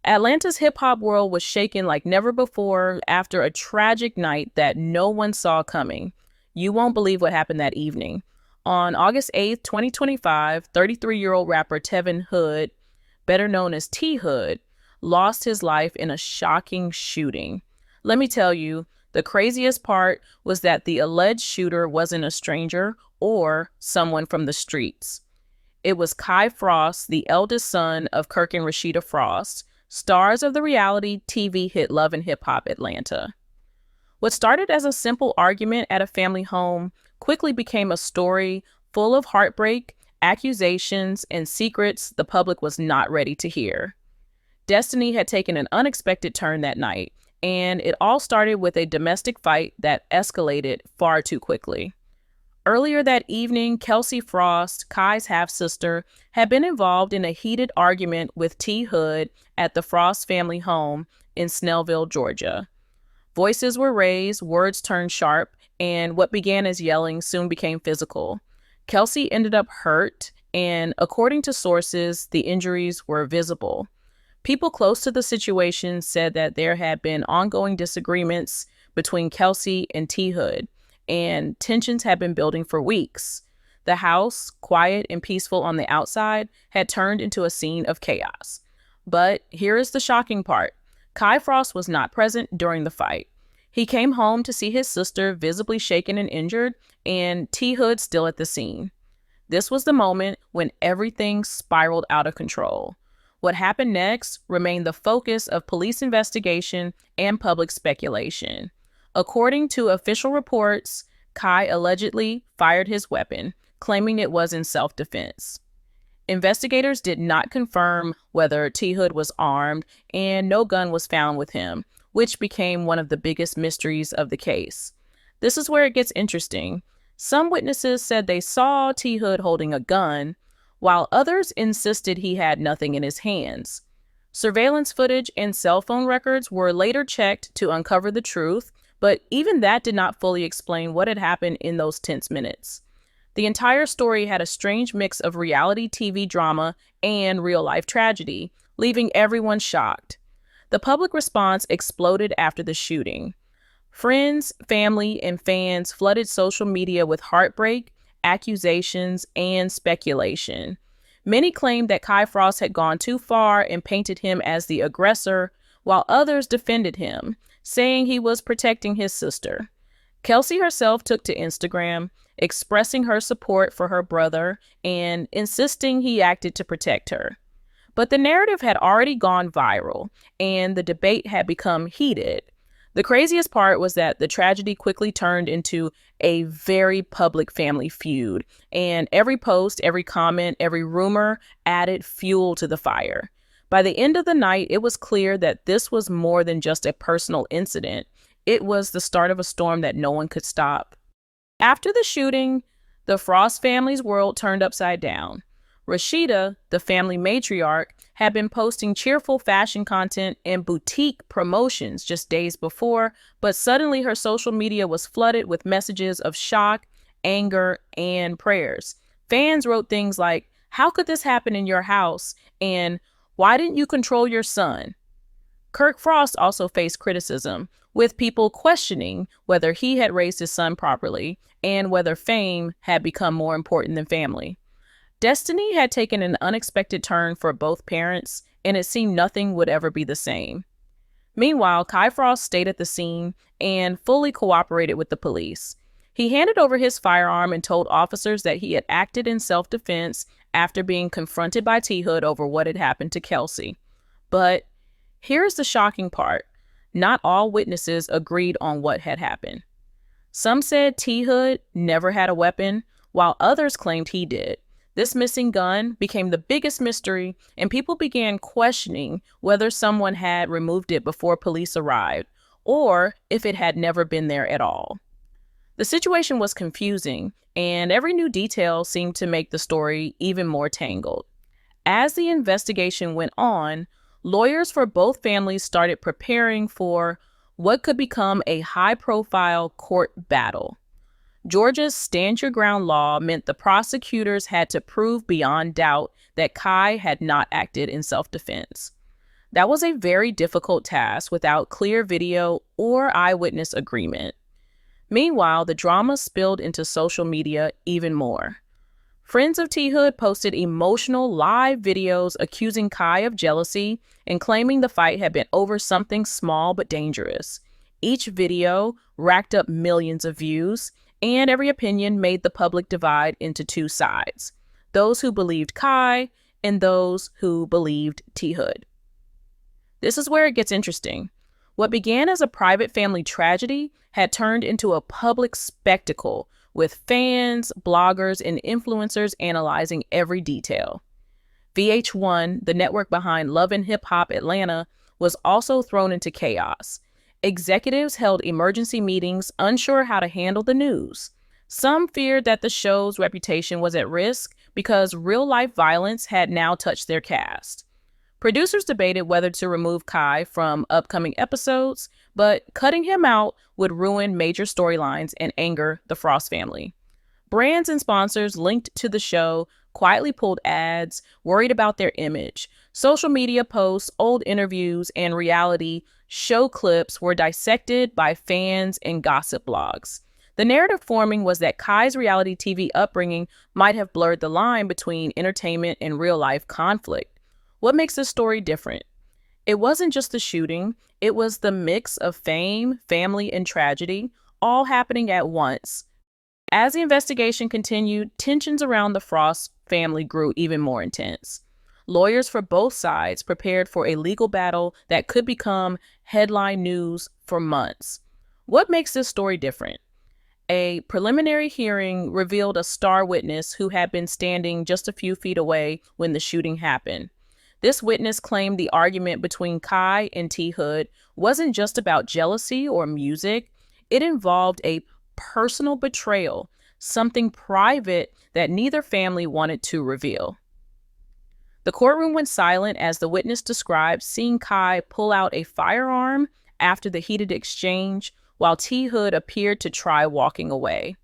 Atlanta's hip-hop world was shaken like never before after a tragic night that no one saw coming. You won't believe what happened that evening. On August 8th, 2025, 33-year-old rapper Tevin Hood, better known as T Hood, lost his life in a shocking shooting. Let me tell you, the craziest part was that the alleged shooter wasn't a stranger or someone from the streets. It was Kai Frost, the eldest son of Kirk and Rasheeda Frost, stars of the reality TV hit Love and Hip Hop Atlanta. What started as a simple argument at a family home quickly became a story full of heartbreak, accusations, and secrets the public was not ready to hear. Destiny had taken an unexpected turn that night, and it all started with a domestic fight that escalated far too quickly. Earlier that evening, Kelsey Frost, Kai's half-sister, had been involved in a heated argument with T. Hood at the Frost family home in Snellville, Georgia. Voices were raised, words turned sharp, and what began as yelling soon became physical. Kelsey ended up hurt, and according to sources, the injuries were visible. People close to the situation said that there had been ongoing disagreements between Kelsey and T. Hood, and tensions had been building for weeks. The house, quiet and peaceful on the outside, had turned into a scene of chaos. But here is the shocking part. Kai Frost was not present during the fight. He came home to see his sister visibly shaken and injured, and T. Hood still at the scene. This was the moment when everything spiraled out of control. What happened next remained the focus of police investigation and public speculation. According to official reports, Kai allegedly fired his weapon, claiming it was in self-defense. Investigators did not confirm whether T. Hood was armed, and no gun was found with him, which became one of the biggest mysteries of the case. This is where it gets interesting. Some witnesses said they saw T. Hood holding a gun, while others insisted he had nothing in his hands. Surveillance footage and cell phone records were later checked to uncover the truth, but even that did not fully explain what had happened in those tense minutes. The entire story had a strange mix of reality TV drama and real-life tragedy, leaving everyone shocked. The public response exploded after the shooting. Friends, family, and fans flooded social media with heartbreak, accusations, and speculation. Many claimed that Kai Frost had gone too far and painted him as the aggressor, while others defended him, saying he was protecting his sister. Kelsey herself took to Instagram, expressing her support for her brother and insisting he acted to protect her. But the narrative had already gone viral, and the debate had become heated. The craziest part was that the tragedy quickly turned into a very public family feud, and every post, every comment, every rumor added fuel to the fire. By the end of the night, it was clear that this was more than just a personal incident. It was the start of a storm that no one could stop. After the shooting, the Frost family's world turned upside down. Rasheeda, the family matriarch, had been posting cheerful fashion content and boutique promotions just days before, but suddenly her social media was flooded with messages of shock, anger, and prayers. Fans wrote things like, "How could this happen in your house?" and "Why didn't you control your son?" Kirk Frost also faced criticism, with people questioning whether he had raised his son properly and whether fame had become more important than family. Destiny had taken an unexpected turn for both parents, and it seemed nothing would ever be the same. Meanwhile, Kai Frost stayed at the scene and fully cooperated with the police. He handed over his firearm and told officers that he had acted in self-defense after being confronted by T. Hood over what had happened to Kelsey. But here's the shocking part. Not all witnesses agreed on what had happened. Some said T. Hood never had a weapon, while others claimed he did. This missing gun became the biggest mystery, and people began questioning whether someone had removed it before police arrived, or if it had never been there at all. The situation was confusing, and every new detail seemed to make the story even more tangled. As the investigation went on, lawyers for both families started preparing for what could become a high-profile court battle. Georgia's Stand Your Ground law meant the prosecutors had to prove beyond doubt that Kai had not acted in self-defense. That was a very difficult task without clear video or eyewitness agreement. Meanwhile, the drama spilled into social media even more. Friends of T Hood posted emotional live videos accusing Kai of jealousy and claiming the fight had been over something small but dangerous. Each video racked up millions of views, and every opinion made the public divide into two sides: those who believed Kai and those who believed T Hood. This is where it gets interesting. What began as a private family tragedy had turned into a public spectacle, with fans, bloggers, and influencers analyzing every detail. VH1, the network behind Love and Hip Hop Atlanta, was also thrown into chaos. Executives held emergency meetings, unsure how to handle the news. Some feared that the show's reputation was at risk because real-life violence had now touched their cast. Producers debated whether to remove Kai from upcoming episodes, but cutting him out would ruin major storylines and anger the Frost family. Brands and sponsors linked to the show quietly pulled ads, worried about their image. Social media posts, old interviews, and reality show clips were dissected by fans and gossip blogs. The narrative forming was that Kai's reality TV upbringing might have blurred the line between entertainment and real-life conflict. What makes this story different? It wasn't just the shooting, it was the mix of fame, family, and tragedy, all happening at once. As the investigation continued, tensions around the Frost family grew even more intense. Lawyers for both sides prepared for a legal battle that could become headline news for months. What makes this story different? A preliminary hearing revealed a star witness who had been standing just a few feet away when the shooting happened. This witness claimed the argument between Kai and T Hood wasn't just about jealousy or music. It involved a personal betrayal, something private that neither family wanted to reveal. The courtroom went silent as the witness described seeing Kai pull out a firearm after the heated exchange, while T Hood appeared to try walking away.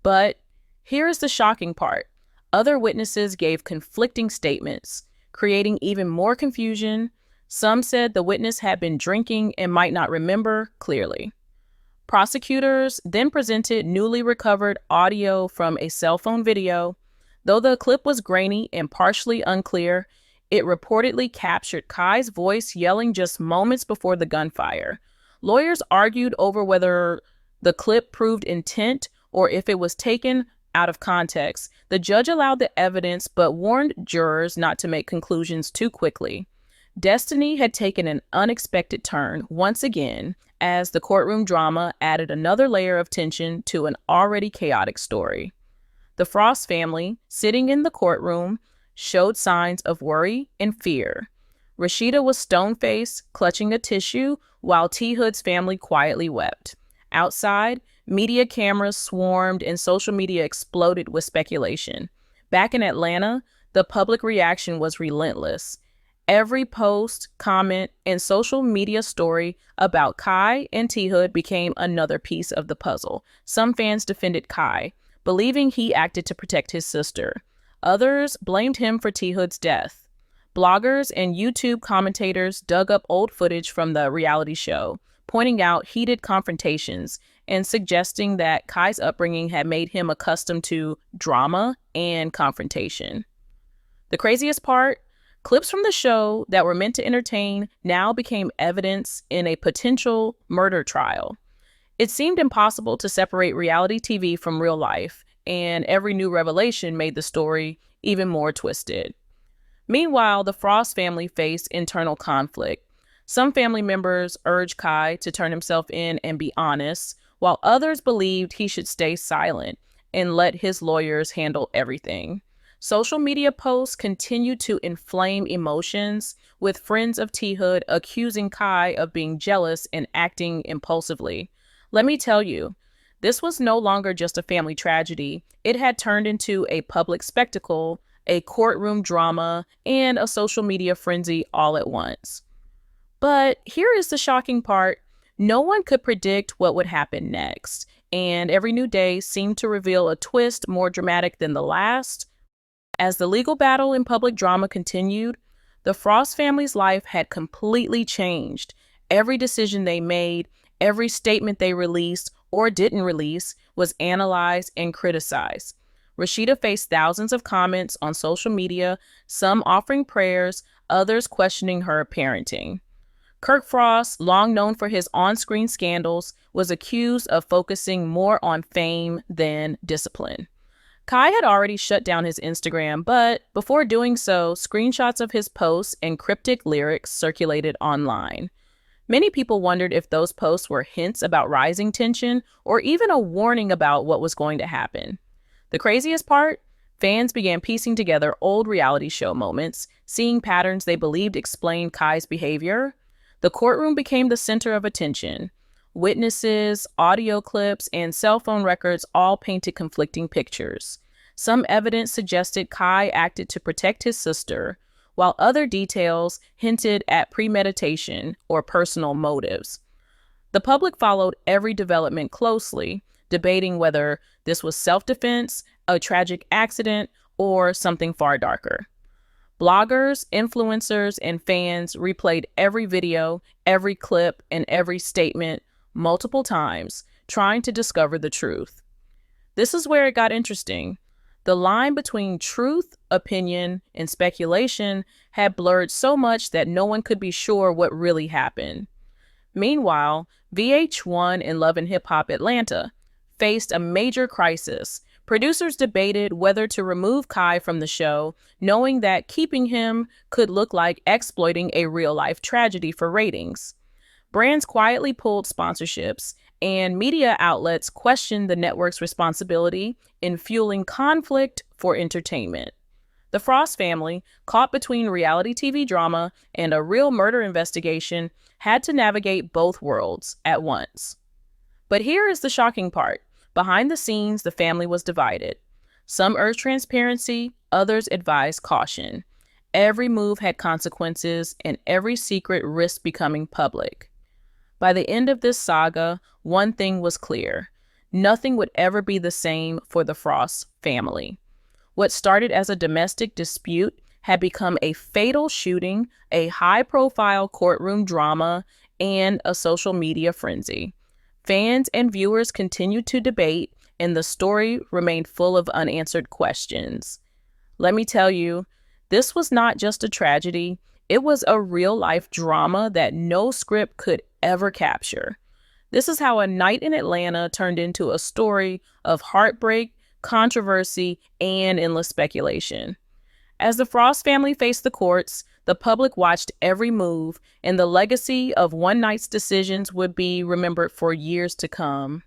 But here is the shocking part. Other witnesses gave conflicting statements, creating even more confusion. Some said the witness had been drinking and might not remember clearly. Prosecutors then presented newly recovered audio from a cell phone video. Though the clip was grainy and partially unclear, it reportedly captured Kai's voice yelling just moments before the gunfire. Lawyers argued over whether the clip proved intent or if it was taken out of context. The judge allowed the evidence but warned jurors not to make conclusions too quickly. Destiny had taken an unexpected turn once again as the courtroom drama added another layer of tension to an already chaotic story. The Frost family, sitting in the courtroom, showed signs of worry and fear. Rasheeda was stone-faced, clutching a tissue, while T Hood's family quietly wept. Outside, media cameras swarmed and social media exploded with speculation. Back in Atlanta, the public reaction was relentless. Every post, comment, and social media story about Kai and T Hood became another piece of the puzzle. Some fans defended Kai, believing he acted to protect his sister. Others blamed him for T Hood's death. Bloggers and YouTube commentators dug up old footage from the reality show, pointing out heated confrontations and suggesting that Kai's upbringing had made him accustomed to drama and confrontation. The craziest part? Clips from the show that were meant to entertain now became evidence in a potential murder trial. It seemed impossible to separate reality TV from real life, and every new revelation made the story even more twisted. Meanwhile, the Frost family faced internal conflict. Some family members urged Kai to turn himself in and be honest, while others believed he should stay silent and let his lawyers handle everything. Social media posts continued to inflame emotions, with friends of T Hood accusing Kai of being jealous and acting impulsively. Let me tell you, this was no longer just a family tragedy. It had turned into a public spectacle, a courtroom drama, and a social media frenzy all at once. But here is the shocking part. No one could predict what would happen next, and every new day seemed to reveal a twist more dramatic than the last. As the legal battle and public drama continued, The Frost family's life had completely changed. Every decision they made, every statement they released or didn't release was analyzed and criticized. Rasheeda faced thousands of comments on social media, some offering prayers, others questioning her parenting. Kirk Frost, long known for his on-screen scandals, was accused of focusing more on fame than discipline. Kai had already shut down his Instagram, but before doing so, screenshots of his posts and cryptic lyrics circulated online. Many people wondered if those posts were hints about rising tension or even a warning about what was going to happen. The craziest part? Fans began piecing together old reality show moments, seeing patterns they believed explained Kai's behavior. The courtroom became the center of attention. Witnesses, audio clips, and cell phone records all painted conflicting pictures. Some evidence suggested Kai acted to protect his sister, while other details hinted at premeditation or personal motives. The public followed every development closely, debating whether this was self-defense, a tragic accident, or something far darker. Bloggers, influencers, and fans replayed every video, every clip, and every statement multiple times, trying to discover the truth. This is where it got interesting. The line between truth, opinion, and speculation had blurred so much that no one could be sure what really happened. Meanwhile, VH1 and Love and Hip Hop Atlanta faced a major crisis. Producers debated whether to remove Kai from the show, knowing that keeping him could look like exploiting a real-life tragedy for ratings. Brands quietly pulled sponsorships, and media outlets questioned the network's responsibility in fueling conflict for entertainment. The Frost family, caught between reality TV drama and a real murder investigation, had to navigate both worlds at once. But here is the shocking part. Behind the scenes, the family was divided. Some urged transparency, others advised caution. Every move had consequences, and every secret risked becoming public. By the end of this saga, one thing was clear. Nothing would ever be the same for the Frost family. What started as a domestic dispute had become a fatal shooting, a high-profile courtroom drama, and a social media frenzy. Fans and viewers continued to debate, and the story remained full of unanswered questions. Let me tell you, this was not just a tragedy. It was a real-life drama that no script could ever capture. This is how a night in Atlanta turned into a story of heartbreak, controversy, and endless speculation. As the Frost family faced the courts, the public watched every move, and the legacy of one night's decisions would be remembered for years to come.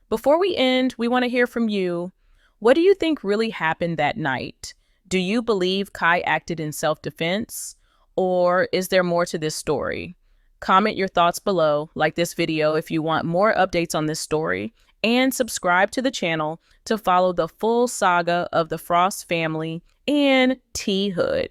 Before we end, we want to hear from you. What do you think really happened that night? Do you believe Kai acted in self-defense? Or is there more to this story? Comment your thoughts below, like this video if you want more updates on this story, and subscribe to the channel to follow the full saga of the Frost family and T Hood.